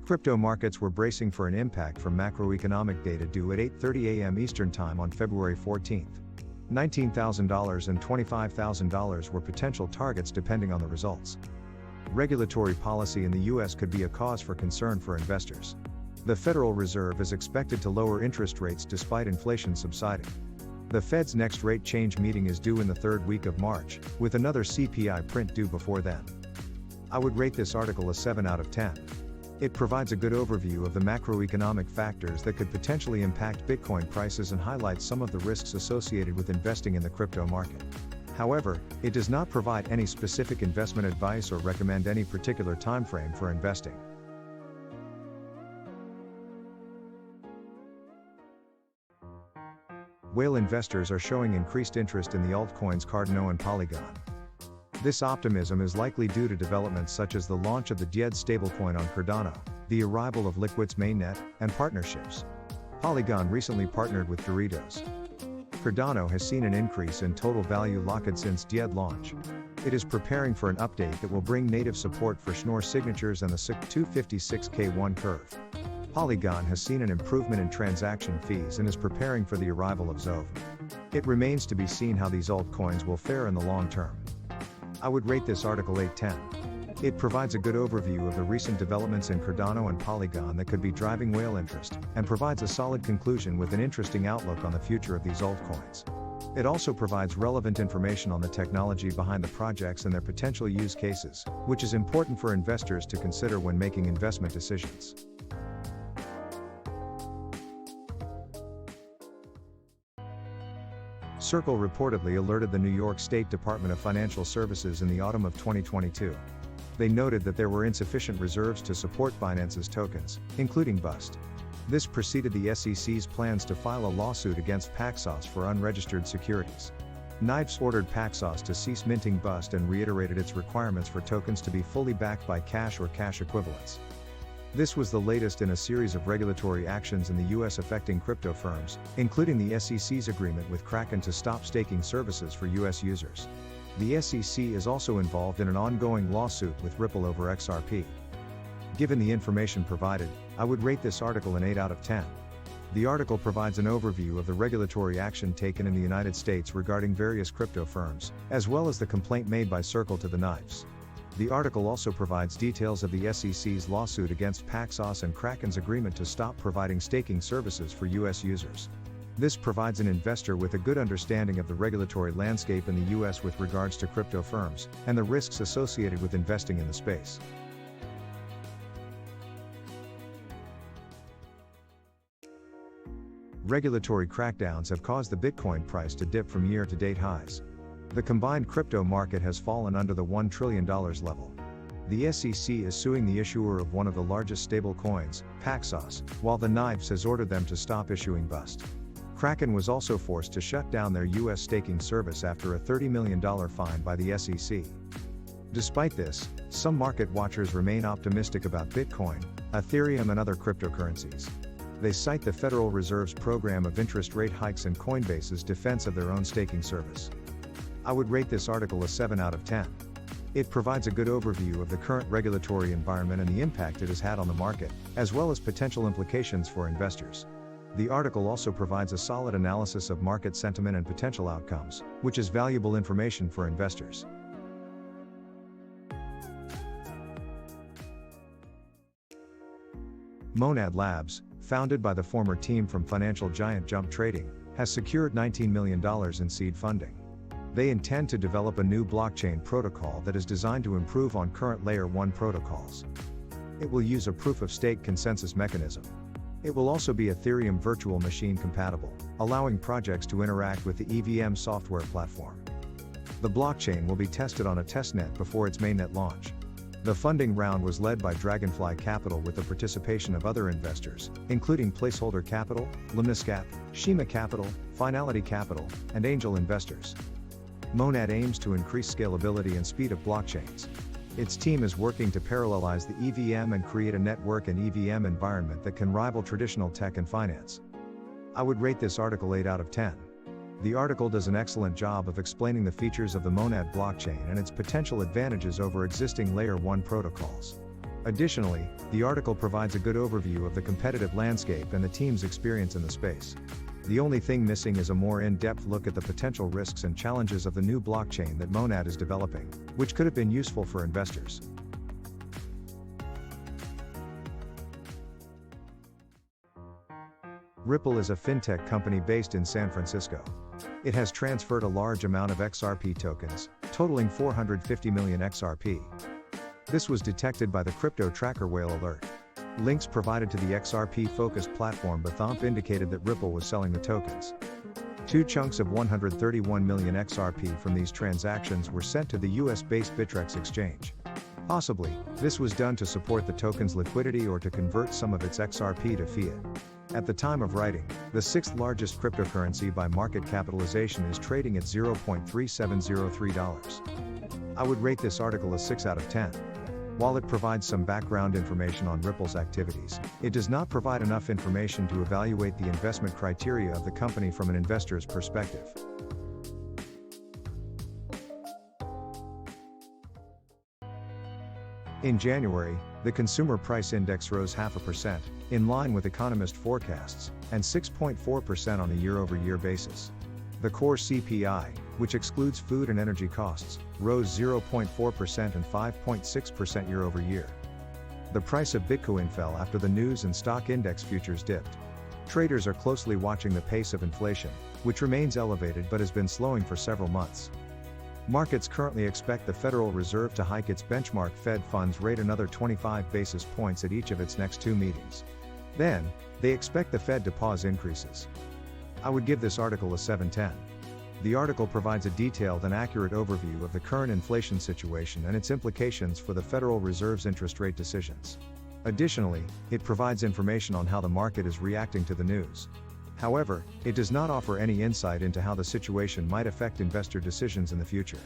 Crypto markets were bracing for an impact from macroeconomic data due at 8:30 a.m. Eastern Time on February 14. $19,000 and $25,000 were potential targets depending on the results. Regulatory policy in the U.S. could be a cause for concern for investors. The Federal Reserve is expected to lower interest rates despite inflation subsiding. The Fed's next rate change meeting is due in the third week of March, with another CPI print due before then. I would rate this article a 7 out of 10. It provides a good overview of the macroeconomic factors that could potentially impact Bitcoin prices and highlights some of the risks associated with investing in the crypto market. However, it does not provide any specific investment advice or recommend any particular time frame for investing. Whale investors are showing increased interest in the altcoins Cardano and Polygon. This optimism is likely due to developments such as the launch of the DYED stablecoin on Cardano, the arrival of Liquid's mainnet, and partnerships. Polygon recently partnered with Doritos. Cardano has seen an increase in total value locked since DYED launch. It is preparing for an update that will bring native support for Schnorr signatures and the SIC 256K1 curve. Polygon has seen an improvement in transaction fees and is preparing for the arrival of Zove. It remains to be seen how these altcoins will fare in the long term. I would rate this article 8/10. It provides a good overview of the recent developments in Cardano and Polygon that could be driving whale interest, and provides a solid conclusion with an interesting outlook on the future of these altcoins. It also provides relevant information on the technology behind the projects and their potential use cases, which is important for investors to consider when making investment decisions. Circle reportedly alerted the New York State Department of Financial Services in the autumn of 2022. They noted that there were insufficient reserves to support Binance's tokens, including BUST. This preceded the SEC's plans to file a lawsuit against Paxos for unregistered securities. NYDFS ordered Paxos to cease minting BUST and reiterated its requirements for tokens to be fully backed by cash or cash equivalents. This was the latest in a series of regulatory actions in the U.S. affecting crypto firms, including the SEC's agreement with Kraken to stop staking services for U.S. users. The SEC is also involved in an ongoing lawsuit with Ripple over XRP. Given the information provided, I would rate this article an 8 out of 10. The article provides an overview of the regulatory action taken in the United States regarding various crypto firms, as well as the complaint made by Circle to the NYDFS. The article also provides details of the SEC's lawsuit against Paxos and Kraken's agreement to stop providing staking services for U.S. users. This provides an investor with a good understanding of the regulatory landscape in the U.S. with regards to crypto firms, and the risks associated with investing in the space. Regulatory crackdowns have caused the Bitcoin price to dip from year-to-date highs. The combined crypto market has fallen under the $1 trillion level. The SEC is suing the issuer of one of the largest stablecoins, Paxos, while the NYDFS has ordered them to stop issuing BUST. Kraken was also forced to shut down their U.S. staking service after a $30 million fine by the SEC. Despite this, some market watchers remain optimistic about Bitcoin, Ethereum and other cryptocurrencies. They cite the Federal Reserve's program of interest rate hikes and Coinbase's defense of their own staking service. I would rate this article a 7 out of 10. It provides a good overview of the current regulatory environment and the impact it has had on the market, as well as potential implications for investors. The article also provides a solid analysis of market sentiment and potential outcomes, which is valuable information for investors. Monad Labs, founded by the former team from financial giant Jump Trading, has secured $19 million in seed funding. They intend to develop a new blockchain protocol that is designed to improve on current Layer 1 protocols. It will use a proof-of-stake consensus mechanism. It will also be Ethereum virtual machine compatible, allowing projects to interact with the EVM software platform. The blockchain will be tested on a testnet before its mainnet launch. The funding round was led by Dragonfly Capital with the participation of other investors, including Placeholder Capital, Lemniscat, Shima Capital, Finality Capital, and angel investors. Monad aims to increase scalability and speed of blockchains. Its team is working to parallelize the EVM and create a network and EVM environment that can rival traditional tech and finance. I would rate this article 8 out of 10. The article does an excellent job of explaining the features of the Monad blockchain and its potential advantages over existing Layer 1 protocols. Additionally, the article provides a good overview of the competitive landscape and the team's experience in the space. The only thing missing is a more in-depth look at the potential risks and challenges of the new blockchain that Monad is developing, which could have been useful for investors. Ripple is a fintech company based in San Francisco. It has transferred a large amount of XRP tokens, totaling 450 million XRP. This was detected by the crypto tracker whale alert. Links provided to the XRP-focused platform Bithomp indicated that Ripple was selling the tokens. 2 chunks of 131 million XRP from these transactions were sent to the US-based Bittrex exchange. Possibly, this was done to support the token's liquidity or to convert some of its XRP to fiat. At the time of writing, the 6th largest cryptocurrency by market capitalization is trading at $0.3703. I would rate this article a 6 out of 10. While it provides some background information on Ripple's activities, it does not provide enough information to evaluate the investment criteria of the company from an investor's perspective. In January, the consumer price index rose 0.5%, in line with economist forecasts, and 6.4% on a year-over-year basis. The core CPI, which excludes food and energy costs, rose 0.4% and 5.6% year-over-year. The price of Bitcoin fell after the news and stock index futures dipped. Traders are closely watching the pace of inflation, which remains elevated but has been slowing for several months. Markets currently expect the Federal Reserve to hike its benchmark Fed funds rate another 25 basis points at each of its next 2 meetings. Then, they expect the Fed to pause increases. I would give this article a 7/10. The article provides a detailed and accurate overview of the current inflation situation and its implications for the Federal Reserve's interest rate decisions. Additionally, it provides information on how the market is reacting to the news. However, it does not offer any insight into how the situation might affect investor decisions in the future.